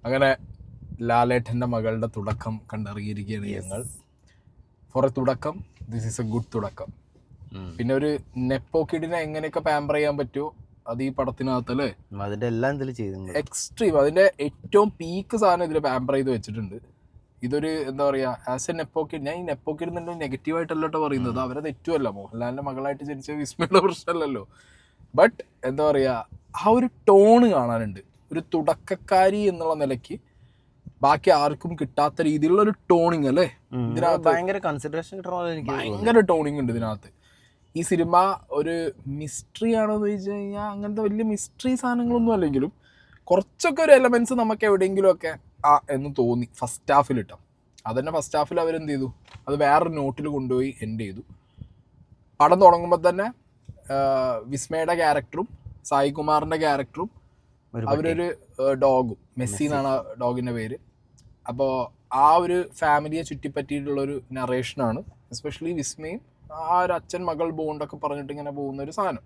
അങ്ങനെ ലാലേട്ടൻ്റെ മകളുടെ തുടക്കം കണ്ടിറങ്ങിയിരിക്കുകയാണ് ഞങ്ങൾ. ഫോർ എ തുടക്കം, ദിസ് ഈസ് എ ഗുഡ് തുടക്കം. പിന്നെ ഒരു നെപ്പോ കിഡിനെ എങ്ങനെയൊക്കെ പാമ്പർ ചെയ്യാൻ പറ്റുമോ അത് ഈ പടത്തിനകത്തല്ലേ അതിന്റെ എല്ലാം ഇതിൽ ചെയ്തു. എക്സ്ട്രീം, അതിന്റെ ഏറ്റവും പീക്ക് സാധനം ഇതിൽ പാമ്പർ ചെയ്ത് വെച്ചിട്ടുണ്ട്. ഇതൊരു എന്താ പറയാ, ആസ് എ നെപ്പോ കിഡ്, ഞാൻ ഈ നെപ്പോ കിഡ് എന്നുണ്ട് നെഗറ്റീവായിട്ടല്ലോട്ടോ പറയുന്നത്, അവരെ തെറ്റുമല്ല, മോഹൻലാലിന്റെ മകളായിട്ട് ജനിച്ച വിസ്മയുടെ പ്രശ്നമല്ലല്ലോ. ബട്ട് എന്താ പറയാ, ആ ഒരു ടോണ് കാണാനുണ്ട്. ഒരു തുടക്കക്കാരി എന്നുള്ള നിലയ്ക്ക് ബാക്കി ആർക്കും കിട്ടാത്ത രീതിയിലുള്ള ഒരു ടോണിങ് അല്ലേ ഇതിനകത്ത്. ഭയങ്കര കൺസിഡറേഷൻ ഭയങ്കര ടോണിങ് ഉണ്ട് ഇതിനകത്ത്. ഈ സിനിമ ഒരു മിസ്റ്ററി ആണോ എന്ന് ചോദിച്ചു കഴിഞ്ഞാൽ അങ്ങനത്തെ വലിയ മിസ്റ്ററി സാധനങ്ങളൊന്നും അല്ലെങ്കിലും കുറച്ചൊക്കെ ഒരു എലമെന്റ്സ് നമുക്ക് എവിടെയെങ്കിലും ഒക്കെ എന്ന് തോന്നി ഫസ്റ്റ് ഹാഫിൽ ഇട്ടോ. അതന്നെ ഫസ്റ്റ് ഹാഫിൽ അവരെന്ത് ചെയ്തു, അത് വേറൊരു നോട്ടിൽ കൊണ്ടുപോയി എൻഡ് ചെയ്തു. പടം തുടങ്ങുമ്പോൾ തന്നെ വിസ്മയുടെ ക്യാരക്ടറും സായി കുമാറിന്റെ ക്യാരക്ടറും അവരൊരു ഡോഗും, മെസ്സി എന്നാണ് ഡോഗിന്റെ പേര്. അപ്പോൾ ആ ഒരു ഫാമിലിയെ ചുറ്റിപ്പറ്റിയിട്ടുള്ളൊരു നറേഷനാണ്. എസ്പെഷ്യലി വിസ്മയും ആ ഒരു അച്ഛൻ മകൾ ബോണ്ടൊക്കെ പറഞ്ഞിട്ട് ഇങ്ങനെ പോകുന്ന ഒരു സാധനം.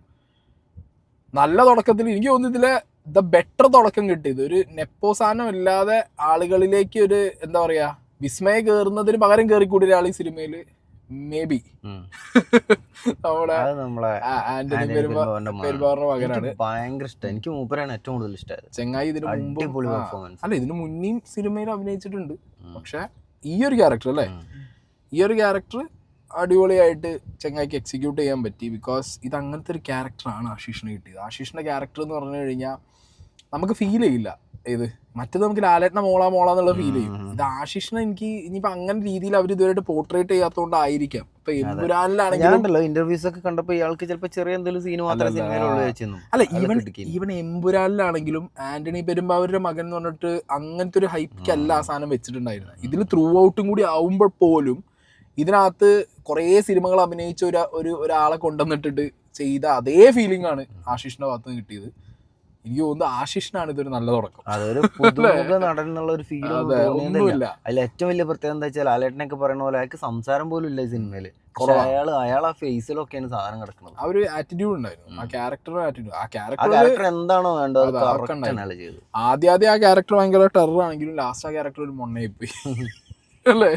നല്ല തുടക്കത്തിൽ എനിക്ക് തോന്നുന്നതിലെ ദ ബെറ്റർ തുടക്കം കിട്ടിയത്. ഒരു നെപ്പോ സാധനം ഇല്ലാതെ ആളുകളിലേക്ക് ഒരു എന്താ പറയാ, വിസ്മയ കയറുന്നതിന് പകരം കയറിക്കൂടിയ ഒരാൾ ഈ സിനിമയിൽ മേ ബി നമ്മുടെ ആന്റണി പെരുമ്പാറിന്റെ മകനാണ്. ഭയങ്കര ഇഷ്ടം, എനിക്ക് മൂപ്പരാണ് ഏറ്റവും കൂടുതൽ ഇഷ്ടമായത്. ചെങ്ങായി ഇതിന് മുമ്പ് അല്ല, ഇതിന് മുന്നേയും സിനിമയിൽ അഭിനയിച്ചിട്ടുണ്ട്. പക്ഷെ ഈ ഒരു ക്യാരക്ടർ അല്ലേ, ഈ ഒരു ക്യാരക്ടർ അടിപൊളിയായിട്ട് ചെങ്ങായിക്ക് എക്സിക്യൂട്ട് ചെയ്യാൻ പറ്റി. ബിക്കോസ് ഇത് അങ്ങനത്തെ ഒരു ക്യാരക്ടറാണ് ആശീഷിന് കിട്ടിയത്. ആശീഷിന്റെ ക്യാരക്ടർ എന്ന് പറഞ്ഞു കഴിഞ്ഞാൽ നമുക്ക് ഫീൽ ചെയ്യില്ല. ഇത് മറ്റേത് നമുക്ക് ലാലേട്ടനെ മോളാന്നുള്ള ഫീൽ ചെയ്യും. ഇത് ആശീഷിനെ എനിക്ക് ഇനിയിപ്പോ അങ്ങനെ രീതിയിൽ അവർ ഇതുവരെയായിട്ട് പോർട്രേറ്റ് ചെയ്യാത്തോണ്ടായിരിക്കാം. ഇപ്പൊ എമ്പുരാനിലാണെങ്കിലും ഇന്റർവ്യൂസ് ഒക്കെ കണ്ടപ്പോ ഇയാൾക്ക് ചിലപ്പോൾ ചെറിയ എന്തെങ്കിലും സീൻ അല്ല, ഈവൻ എമ്പുരാനിലാണെങ്കിലും ആന്റണി പെരുമ്പാവൂരിന്റെ മകൻ എന്ന് പറഞ്ഞിട്ട് അങ്ങനത്തെ ഒരു ഹൈപ്പിക്ക് അല്ല ആ സാധനം വെച്ചിട്ടുണ്ടായിരുന്നത്. ഇതിൽ ത്രൂ ഔട്ടും കൂടി ആവുമ്പോൾ പോലും ഇതിനകത്ത് കുറേ സിനിമകൾ അഭിനയിച്ച ഒരാളെ കൊണ്ടുവന്നിട്ടിട്ട് ചെയ്ത അതേ ഫീലിംഗ് ആണ് ആശിഷിന്റെ ഭാഗത്ത് നിന്ന് കിട്ടിയത്. എനിക്ക് തോന്നുന്നു ആശിഷിനാണ് ഇതൊരു നല്ല തുടക്കം. അതൊരു പുതുമുഖ നടൻ എന്നുള്ള ഒരു ഫീൽ ഒന്നുമില്ല. അതിൽ ഏറ്റവും വലിയ പ്രത്യേകത എന്താ വെച്ചാൽ ലാലേട്ടനൊക്കെ പറയുന്ന പോലെ അയാൾക്ക് സംസാരം പോലും ഇല്ല ഈ സിനിമയില്. അയാൾ ആ ഫേസിലൊക്കെയാണ് സാധനം കിടക്കുന്നത്. ആ ഒരു ആറ്റിറ്റ്യൂഡ് ഉണ്ടായിരുന്നു, ആ ക്യാരക്ടറുടെ ആറ്റിറ്റ്യൂഡ്. ആ ക്യാരക്ടർ എന്താണോ വേണ്ടത് ആദ്യം ആ ക്യാരക്ടർ ഭയങ്കര ടെറർ ആണെങ്കിലും ലാസ്റ്റ് ആ ക്യാരക്ടർ ഒരു മൊണ്ണയായി പോയി അല്ലേ.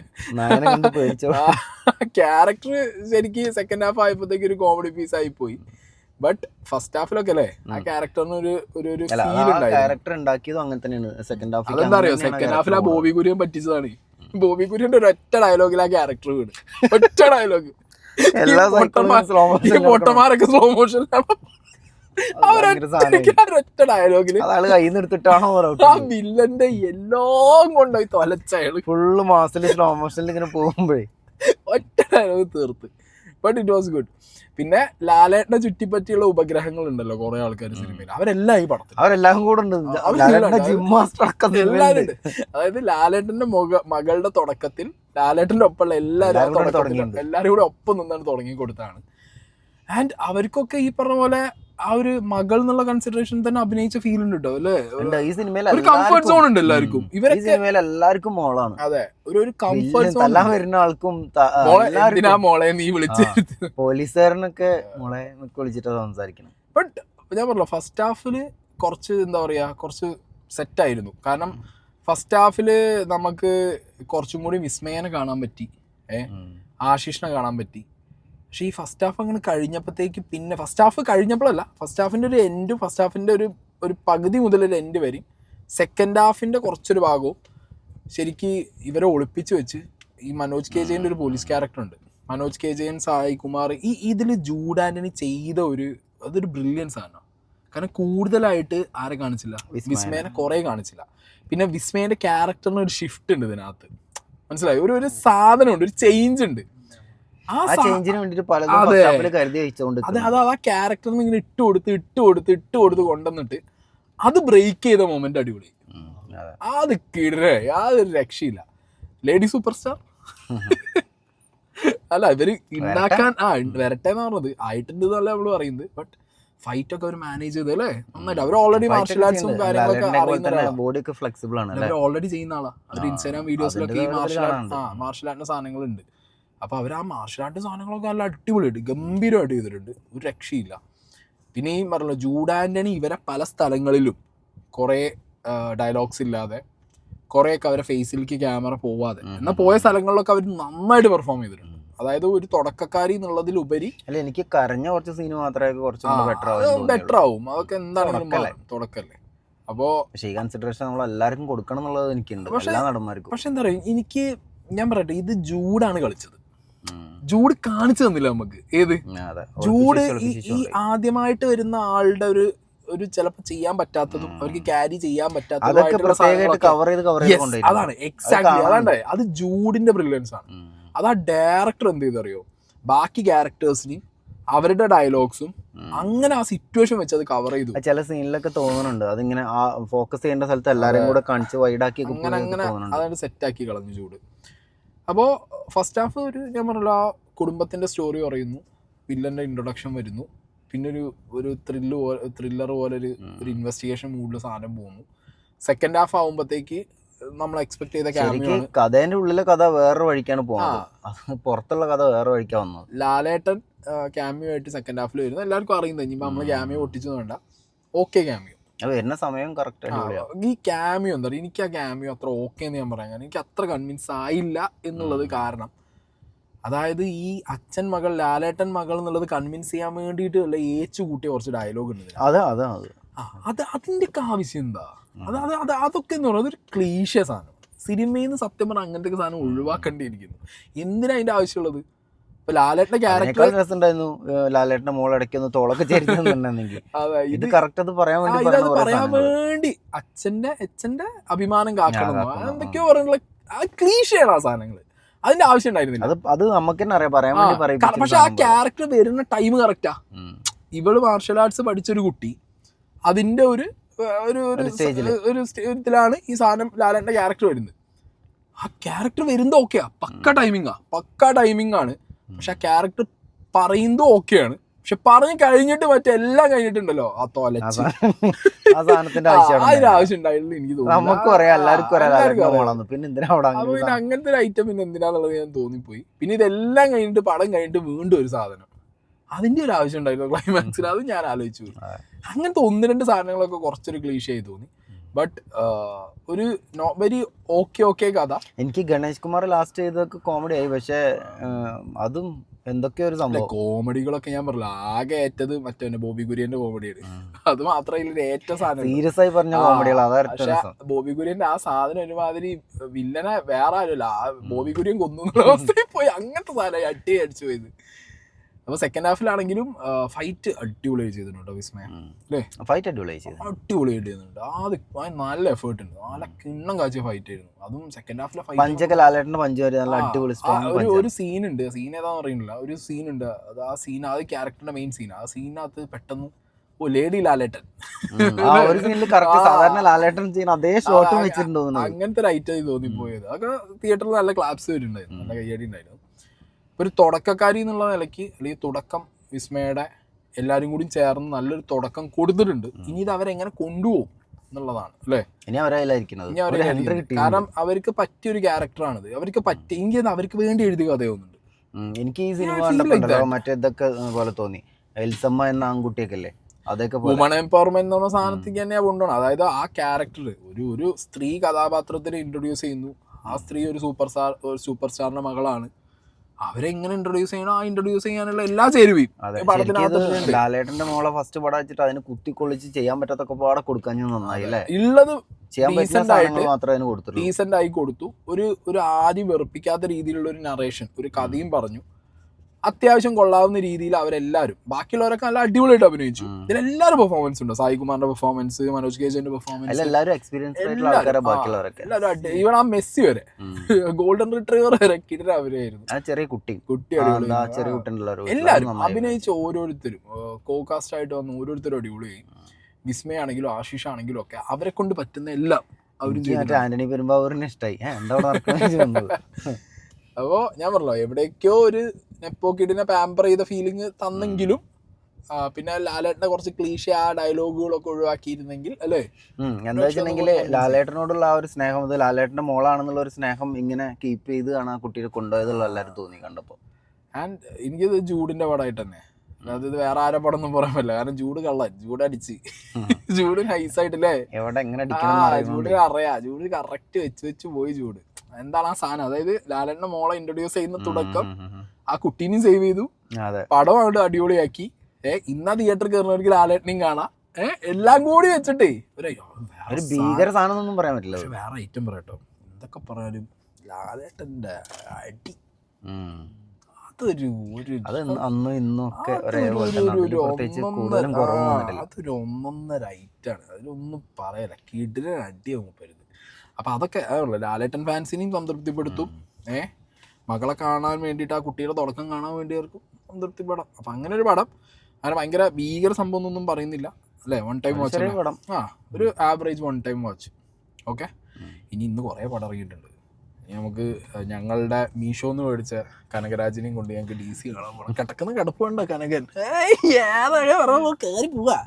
ക്യാരക്ടർ ശരിക്ക് സെക്കൻഡ് ഹാഫ് ആയപ്പോഴത്തേക്ക് ഒരു കോമഡി പീസ് ആയി പോയി. ബട്ട് ഫസ്റ്റ് ഹാഫിലൊക്കെ അല്ലേ ആ ക്യാരക്ടറിന് ഒരു ഫീൽ ഉണ്ടാക്കിയതും അങ്ങനെ തന്നെയാണ്. സെക്കൻഡ് ഹാഫ് അതെന്താ അറിയോ, സെക്കൻഡ് ഹാഫിൽ ആ ബോബി കുര്യൻ പറ്റിച്ചതാണ്. ബോബി കുര്യന്റെ ഒരു ഒറ്റ ഡയലോഗിൽ ആ ക്യാരക്ടർ വീണ്, ഒറ്റ ഡയലോഗ്. പൊട്ടന്മാരൊക്കെ സ്ലോ മോഷനിലാണ് ഒറ്റ ഡയലോഗില് ആ വില്ലന്റെ എല്ലാം കൊണ്ടുപോയി തൊലച്ചയാള് ഫുള്ള് മാസത്തില് സ്ലോ മോഷനിൽ ഇങ്ങനെ പോകുമ്പോഴേ ഒറ്റ ഡയലോഗ് തീർത്ത്. But it was good. പിന്നെ ലാലേട്ടനെ ചുറ്റിപ്പറ്റിയുള്ള ഉപഗ്രഹങ്ങൾ ഉണ്ടല്ലോ കുറെ ആൾക്കാർ സിനിമയിൽ, അവരെല്ലാം ഈ പടത്തിൽ അവരെല്ലാം കൂടെ ഉണ്ട്. എല്ലാവരും ഉണ്ട്. അതായത് ലാലേട്ടന്റെ മകളുടെ തുടക്കത്തിൽ ലാലേട്ടന്റെ ഒപ്പമുള്ള എല്ലാവരും കൂടെ ഒപ്പം നിന്നാണ് തുടങ്ങി കൊടുത്താണ്. ആൻഡ് അവർക്കൊക്കെ ഈ പറഞ്ഞ പോലെ ആ ഒരു മകൾ എന്നുള്ള കൺസിഡറേഷൻ തന്നെ അഭിനയിച്ച ഫീൽ ഉണ്ട് കേട്ടോ അല്ലേ. ഈ സിനിമയിൽ ഒരു കംഫർട്ട് സോൺ ഉണ്ട് എല്ലാവർക്കും. എല്ലാവർക്കും മോളാണ്. അതെ, ഒരു കംഫർട്ട് സോൺ വരുന്ന ആൾക്കും മോളെ നീ വിളിച്ച് പോലീസുകാരനൊക്കെ മോളെ വിളിച്ചിട്ട് സംസാരിക്കണം. ബട്ട് ഞാൻ പറഞ്ഞല്ലോ ഫസ്റ്റ് ഹാഫില് കുറച്ച് എന്താ പറയാ, കുറച്ച് സെറ്റായിരുന്നു. കാരണം ഫസ്റ്റ് ഹാഫില് നമുക്ക് കുറച്ചും കൂടി വിസ്മയനെ കാണാൻ പറ്റി, ആശിഷിനെ കാണാൻ പറ്റി. പക്ഷേ ഈ ഫസ്റ്റ് ഹാഫ് അങ്ങനെ കഴിഞ്ഞപ്പോഴത്തേക്ക്, പിന്നെ ഫസ്റ്റ് ഹാഫ് കഴിഞ്ഞപ്പോഴല്ല, ഫസ്റ്റ് ഹാഫിൻ്റെ ഒരു എൻഡും ഫസ്റ്റ് ഹാഫിൻ്റെ ഒരു പകുതി മുതലൊരു എൻഡ് വരും. സെക്കൻഡ് ഹാഫിൻ്റെ കുറച്ചൊരു ഭാഗവും ശരിക്ക് ഇവരെ ഒളിപ്പിച്ച് വെച്ച് ഈ മനോജ് കെ ജയൻ്റെ ഒരു പോലീസ് ക്യാരക്ടറുണ്ട്. മനോജ് കെ ജയൻ, സായി കുമാർ, ഇതിൽ ജൂഡ് ആൻ്റണി ചെയ്ത അതൊരു ബ്രില്യൻസ് ആണ്. കാരണം കൂടുതലായിട്ട് ആരെ കാണിച്ചില്ല, വിസ്മയനെ കുറേ കാണിച്ചില്ല. പിന്നെ വിസ്മയൻ്റെ ക്യാരക്ടറിന് ഒരു ഷിഫ്റ്റ് ഉണ്ട് ഇതിനകത്ത്, മനസ്സിലായി. ഒരു സാധനമുണ്ട്, ഒരു ചേഞ്ച് ഉണ്ട്. ആ ക്യാരക്ടറിന് ഇങ്ങനെ ഇട്ട് കൊടുത്ത് കൊണ്ടുവന്നിട്ട് അത് ബ്രേക്ക് ചെയ്ത മൊമെന്റ് അടിപൊളി. അത് കിടേ, യാതൊരു രക്ഷയില്ല. ലേഡി സൂപ്പർ സ്റ്റാർ അല്ല, ഇവര് ഉണ്ടാക്കാൻ വരട്ടെ എന്ന് പറഞ്ഞത് ആയിട്ടുണ്ട് എന്നല്ല നമ്മള് പറയുന്നത്. ബട്ട് ഫൈറ്റ് ഒക്കെ അവർ മാനേജ് ചെയ്ത് അല്ലേ നന്നായിട്ട്. അവർ ഓൾറെഡി മാർഷൽ ആർട്സും കാര്യങ്ങളൊക്കെ അറിയുന്ന ഓൾറെഡി ചെയ്യുന്ന ആളാ. അവർ ഇൻസ്റ്റാഗ്രാം വീഡിയോസിലൊക്കെ ഈ മാർഷൽ ആർട്ടിന്റെ സാധനങ്ങളുണ്ട്. അപ്പോൾ അവർ ആ മാർഷൽ ആർട്ട് സാധനങ്ങളൊക്കെ നല്ല അടിപൊളിയായിട്ട് ഗംഭീരമായിട്ട് ചെയ്തിട്ടുണ്ട്, ഒരു രക്ഷയില്ല. പിന്നെ ഈ പറഞ്ഞല്ലോ ജൂഡ് ആൻ്റണി ഇവരെ പല സ്ഥലങ്ങളിലും കുറേ ഡയലോഗ്സ് ഇല്ലാതെ കുറേയൊക്കെ അവരെ ഫേസിലേക്ക് ക്യാമറ പോവാതെ, എന്നാൽ പോയ സ്ഥലങ്ങളിലൊക്കെ അവർ നന്നായിട്ട് പെർഫോം ചെയ്തിട്ടുണ്ട്. അതായത് ഒരു തുടക്കക്കാരി എന്നുള്ളതിലുപരി അല്ല, എനിക്ക് കരഞ്ഞ കുറച്ച് സീൻ മാത്രമേ കുറച്ച് ബെറ്റർ ആവും. അതൊക്കെ എന്താണെങ്കിലും തുടക്കല്ലേ. അപ്പോൾ പക്ഷേ ഈ കൺസിഡറേഷൻ നമ്മൾ എല്ലാവർക്കും കൊടുക്കണം എന്നുള്ളത് എനിക്കുണ്ട്, എല്ലാ നടന്മാർക്കും. പക്ഷെ എന്താ പറയുക, ഞാൻ പറയട്ടെ, ഇത് ജൂഡാണ് കളിച്ചത്. ജൂഡ് കാണിച്ചു തന്നില്ല നമുക്ക്. ഏത് ജൂഡ് ഈ ആദ്യമായിട്ട് വരുന്ന ആളുടെ ഒരു ചിലപ്പോൾ ചെയ്യാൻ പറ്റാത്തതും അവർക്ക് ക്യാരി ചെയ്യാൻ പറ്റാത്തതും അതാണ് എക്സാക്ട്ലി. അതാണ്ട് അത് ജൂഡിന്റെ ബ്രില്യൻസ് ആണ്. അത് ആ ഡയറക്ടർ എന്ത് ചെയ്തറിയോ, ബാക്കി ക്യാരക്ടേഴ്സിന് അവരുടെ ഡയലോഗ്സും അങ്ങനെ ആ സിറ്റുവേഷൻ വെച്ച് അത് കവർ ചെയ്തു. ചില സീനിലൊക്കെ തോന്നുന്നുണ്ട് അതിങ്ങനെ ഫോക്കസ് ചെയ്യേണ്ട സ്ഥലത്ത് എല്ലാവരും കൂടെ കാണിച്ച് വൈഡാക്കി അങ്ങനെ അതാണ് സെറ്റാക്കി കളഞ്ഞു ജൂഡ്. അപ്പോൾ ഫസ്റ്റ് ഹാഫ് ഞാൻ പറഞ്ഞല്ലോ, ആ കുടുംബത്തിന്റെ സ്റ്റോറി പറയുന്നു, വില്ലന്റെ ഇൻട്രൊഡക്ഷൻ വരുന്നു, പിന്നെ ഒരു ത്രില്ലർ പോലെ ഒരു ഇൻവെസ്റ്റിഗേഷൻ മൂഡിൽ സാധനം പോകുന്നു. സെക്കൻഡ് ഹാഫ് ആകുമ്പോഴത്തേക്ക് നമ്മൾ എക്സ്പെക്ട് ചെയ്ത ക്യാമിയോ, കഥേന്റെ ഉള്ളിലെ കഥ വേറെ വഴിക്കാണ് പോകുന്നത്, പുറത്തുള്ള കഥ വേറെ വഴിക്കാ വന്നത്. ലാലേട്ടൻ ക്യാമിയോ ആയിട്ട് സെക്കൻഡ് ഹാഫിൽ വരുന്നു. എല്ലാവർക്കും അറിയുന്നത് ഇനിയിപ്പോൾ നമ്മൾ ക്യാമിയോ പൊട്ടിച്ചു വേണ്ട, ഓക്കെ ക്യാമിയോ വരുന്ന സമയം കറക്റ്റ്. ഈ ക്യാമിയോ എന്താ പറയുക, എനിക്ക് ആ ക്യാമിയോ അത്ര ഓക്കെ എന്ന് ഞാൻ പറയാം. കാരണം എനിക്ക് അത്ര കൺവിൻസ് ആയില്ല എന്നുള്ളത് കാരണം, അതായത് ഈ അച്ഛൻ മകൾ ലാലേട്ടൻ മകൾ എന്നുള്ളത് കൺവിൻസ് ചെയ്യാൻ വേണ്ടിയിട്ട് അല്ല ഏച്ചു കൂട്ടിയ കുറച്ച് ഡയലോഗ് ഉണ്ട്. അതിൻ്റെയൊക്കെ ആവശ്യം എന്താ? അതൊക്കെ എന്ന് പറയുന്നത് ഒരു ക്ലീശ സാധനം. സിനിമയിൽ നിന്ന് സത്യം പറഞ്ഞാൽ അങ്ങനത്തെ സാധനം ഒഴിവാക്കേണ്ടിയിരിക്കുന്നു. എന്തിനാ അതിൻ്റെ ആവശ്യമുള്ളത്? ഇപ്പൊ ലാലേട്ടന്റെ ക്യാരക്ടർ രസമുണ്ടായിരുന്നു, ലാലേട്ടന്റെ മോളടയ്ക്കൊന്ന് തോളൊക്കെ ചേരുന്നുണ്ടെങ്കിൽ ഇത് കറക്റ്റ് അത് പറയാൻ വേണ്ടി അച്ഛന്റെ അഭിമാനം കാക്കണം എന്തൊക്കെയോ പറയുന്നത് ക്ലീശയാണ് ആ സാധനങ്ങൾ. അതിന്റെ ആവശ്യം ഉണ്ടായിരുന്നില്ല. അത് നമുക്ക് തന്നെ അറിയാം, പറയാൻ വേണ്ടി പറയും. പക്ഷെ ആ ക്യാരക്ടർ വരുന്ന ടൈം കറക്റ്റാ. ഇവള് മാർഷൽ ആർട്സ് പഠിച്ചൊരു കുട്ടി, അതിന്റെ ഒരു ഇതിലാണ് ഈ സാധനം ലാലേട്ടന്റെ ക്യാരക്ടർ വരുന്നത്. ആ ക്യാരക്ടർ വരുന്നത് ഓക്കെയാ, പക്ക ടൈമിംഗ് ആണ്. പക്ഷെ ആ ക്യാരക്ടർ പറയുന്നതും ഓക്കെയാണ്. പക്ഷെ പറഞ്ഞു കഴിഞ്ഞിട്ട് മറ്റെല്ലാം കഴിഞ്ഞിട്ടുണ്ടല്ലോ ആ തോലച്ച് അതിന്റെ ആവശ്യം ഉണ്ടായിരുന്നു എനിക്ക് തോന്നുന്നു. പിന്നെ അങ്ങനത്തെ ഒരു ഐറ്റം പിന്നെ എന്തിനാന്നുള്ളത് ഞാൻ തോന്നിപ്പോയി. പിന്നെ ഇതെല്ലാം കഴിഞ്ഞിട്ട് പടം കഴിഞ്ഞിട്ട് വീണ്ടും ഒരു സാധനം, അതിന്റെ ഒരു ആവശ്യം ഉണ്ടായിരുന്നു ക്ലൈമാക്സിൽ. അത് ഞാൻ ആലോചിച്ചു. അങ്ങനത്തെ ഒന്ന് രണ്ട് സാധനങ്ങളൊക്കെ കുറച്ചൊരു ക്ലീഷയായി തോന്നി. ബട്ട് ഒരു വെരി ഓക്കെ കഥ. എനിക്ക് ഗണേഷ് കുമാർ ലാസ്റ്റ് ചെയ്തൊക്കെ കോമഡി ആയി, പക്ഷെ അതും എന്തൊക്കെയോ ഒരു സംഭവം. കോമഡികളൊക്കെ ഞാൻ പറഞ്ഞില്ല, ആകെ ഏറ്റത് മറ്റേ ബോബി കുര്യന്റെ കോമഡിയാണ്. അത് മാത്രമല്ല ഏറ്റവും സാധനം സീരിയസ് ആയി പറഞ്ഞ കോമഡികൾ. പക്ഷെ ബോബി കുര്യന്റെ ആ സാധനം ഒരുമാതിരി വില്ലനെ വേറെ ആരുമല്ല, ബോബി കുര്യൻ കൊന്നു അവസ്ഥയിൽ പോയി. അങ്ങനത്തെ സാധനം അടിച്ചു പോയത്. അപ്പോൾ സെക്കൻഡ് ഹാഫിലാണെങ്കിലും ഫൈറ്റ് അടിപൊളിയായി ചെയ്തിട്ടുണ്ട് വിസ്മയ അല്ലേ? ഫൈറ്റ് അടിപൊളിയായിട്ട് ചെയ്യുന്നുണ്ട്. ആദ്യം നല്ല എഫേർട്ട് ഉണ്ട്, നല്ല കിണ്ണം കാഴ്ച ഫൈറ്റ് ആയിരുന്നു. അതും സെക്കൻഡ് ഹാഫിലെ ഒരു സീനുണ്ട്, സീൻ ഏതാന്ന് അറിയില്ല, ഒരു സീനുണ്ട്. അത് ആ സീൻ അത് ക്യാരക്ടറിന്റെ മെയിൻ സീൻ. ആ സീനകത്ത് പെട്ടെന്ന് ലേഡി ലാലേട്ടൻ അങ്ങനത്തെ ഒരു ഐറ്റം തോന്നിപ്പോയത്. അതൊക്കെ തിയേറ്ററിൽ നല്ല ക്ലാപ്സ് വരുന്നുണ്ടായിരുന്നു, നല്ല കയ്യടി ഉണ്ടായിരുന്നു. ഒരു തുടക്കക്കാരി എന്നുള്ള നിലയ്ക്ക് അല്ലെങ്കിൽ തുടക്കം വിസ്മയുടെ എല്ലാവരും കൂടി ചേർന്ന് നല്ലൊരു തുടക്കം കൊടുത്തിട്ടുണ്ട്. ഇനി ഇത് അവരെങ്ങനെ കൊണ്ടുപോകും എന്നുള്ളതാണ് അല്ലേ? കാരണം അവർക്ക് പറ്റിയൊരു ക്യാരക്ടറാണിത്. അവർക്ക് പറ്റിയെങ്കിൽ അവർക്ക് വേണ്ടി എഴുതിയ കഥയൊന്നുണ്ട്. എനിക്ക് ഈ സിനിമ മറ്റേതൊക്കെ പോലെ തോന്നി. എൽസമ്മ എന്ന ആൺകുട്ടിയൊക്കെ അല്ലേ, അതൊക്കെ വുമൺ എംപവർമെന്റ് എന്ന് പറഞ്ഞ സാധനത്തേക്ക് തന്നെയാണ് കൊണ്ടുപോകണം. അതായത് ആ ക്യാരക്ടർ ഒരു സ്ത്രീ കഥാപാത്രത്തിന് ഇൻട്രൊഡ്യൂസ് ചെയ്യുന്നു. ആ സ്ത്രീ ഒരു സൂപ്പർ സ്റ്റാറിന്റെ മകളാണ്. അവരെങ്ങനെ ഇൻട്രൊഡ്യൂസ് ചെയ്യണം, ആ ഇൻട്രൊഡ്യൂസ് ചെയ്യാനുള്ള എല്ലാ ചേരുവയും ലാലേട്ടന്റെ മോളെ ഫസ്റ്റ് പടം വെച്ചിട്ട് അതിന് കുത്തിക്കൊള്ളിച്ച് ചെയ്യാൻ പറ്റാത്തൊക്കെ പാടെ കൊടുക്കാൻ നന്നായി അല്ലേ? ഉള്ളത് ചെയ്യാൻ പറ്റുന്ന മാത്രമേ അതിന് കൊടുത്തു, ഡീസന്റ് ആയി കൊടുത്തു. ഒരു ആദ്യം വെറുപ്പിക്കാത്ത രീതിയിലുള്ള ഒരു നറേഷൻ, ഒരു കഥയും പറഞ്ഞു. അത്യാവശ്യം കൊള്ളാവുന്ന രീതിയിൽ അവരെല്ലാവരും, ബാക്കിയുള്ളവരൊക്കെ നല്ല അടിപൊളിയായിട്ട് അഭിനയിച്ചു. ഇതിലെല്ലാവരും പെർഫോമൻസ് ഉണ്ട്. സായി കുമാറിന്റെ പെർഫോമൻസ്, മനോജ് കേജന്റെ പെർഫോമൻസ്, ഈവൻ ആ മെസ്സി വരെ, ഗോൾഡൻ റിട്രീവർ വരെ കിട അവരായിരുന്നു. ചെറിയ കുട്ടി എല്ലാവരും അഭിനയിച്ച ഓരോരുത്തരും കോകാസ്റ്റ് ആയിട്ട് വന്ന ഓരോരുത്തരും അടിപൊളിയായി. വിസ്മയാണെങ്കിലും ആശിഷ് ആണെങ്കിലും ഒക്കെ അവരെ കൊണ്ട് പറ്റുന്ന എല്ലാം അവരും. ആന്റണി പെരുമ്പാവൂരിനെ ഇഷ്ടായി. അപ്പോൾ ഞാൻ പറഞ്ഞല്ലോ, എവിടേക്കോ ഒരു നെപ്പോ കിഡിനെ പാമ്പർ ചെയ്ത ഫീലിംഗ് തന്നെങ്കിലും പിന്നെ ലാലേട്ടന്റെ കുറച്ച് ക്ലീശ ആ ഡയലോഗുകളൊക്കെ ഒഴിവാക്കിയിരുന്നെങ്കിൽ അല്ലേ? എന്താ വെച്ചിട്ടുണ്ടെങ്കിൽ ലാലേട്ടനോടുള്ള ആ ഒരു സ്നേഹം, അത് ലാലേട്ടന്റെ മോളാണെന്നുള്ള ഒരു സ്നേഹം ഇങ്ങനെ കീപ്പ് ചെയ്താണ് ആ കുട്ടിയെ കൊണ്ടുപോയതുള്ള എല്ലാവരും തോന്നി കണ്ടപ്പോൾ. ആൻഡ് എനിക്കത് ജൂഡിന്റെ പടമായിട്ട് തന്നെ അതായത് വേറെ ആരെ പടം ഒന്നും പറയാൻ പറ്റില്ല, കാരണം ജൂഡ് കള്ളൻ, ജൂഡടിച്ച് ജൂഡ് നൈസായിട്ടില്ലേ, എവിടെ എങ്ങനെ ജൂഡ് അറിയാം, ജൂഡ് കറക്റ്റ് വെച്ച് പോയി ജൂഡ്. എന്താണ് ആ സാധനം, അതായത് ലാലേട്ടന്റെ മോളെ ഇൻട്രൊഡ്യൂസ് ചെയ്യുന്ന തുടക്കം ആ കുട്ടീനെയും സേവ് ചെയ്തു, പടം അവിടെ അടിപൊളിയാക്കി. ഇന്നാ തിയേറ്ററിൽ കയറുന്നവർക്ക് ലാലേട്ടനെയും കാണാം, എല്ലാം കൂടി വെച്ചിട്ടേ ഒരു ഭീകര സാധനം ഒന്നും പറയാൻ പറ്റില്ല. വേറെ ഐറ്റം പറയട്ടോ, എന്തൊക്കെ പറയാനും ലാലേട്ടന്റെ അടി അതൊരു അന്നും ഇന്നും ഒക്കെ അതൊരു ഒന്നൊന്നര ഐറ്റാണ്, അതിലൊന്നും പറയല, കിടിലൻ അടിയാവും പരുത്. അപ്പൊ അതൊക്കെ അതുള്ള ലാലേട്ടൻ ഫാൻസിനെയും സംതൃപ്തിപ്പെടുത്തും, മകളെ കാണാൻ വേണ്ടിയിട്ട് ആ കുട്ടിയുടെ തുടക്കം കാണാൻ വേണ്ടിയവർക്കും സംതൃപ്തിപ്പെടാം. അപ്പൊ അങ്ങനെ ഒരു പടം, അങ്ങനെ ഭയങ്കര ഭീകര സംഭവം ഒന്നും പറയുന്നില്ല അല്ലേ, വൺ ടൈം വാച്ച് പടം, ഒരു average one time watch. Okay, ഇനി ഇന്ന് കുറേ പടം ഇറങ്ങിയിട്ടുണ്ട്. ഇനി നമുക്ക് ഞങ്ങളുടെ മീഷോന്ന് മേടിച്ച കനകരാജിനെയും കൊണ്ട് ഞങ്ങൾക്ക് DC കാണാൻ പോകണം. കിടക്കുന്ന കിടപ്പ് വേണ്ട കനകൻ, ഏതൊക്കെ കയറി പോവാ.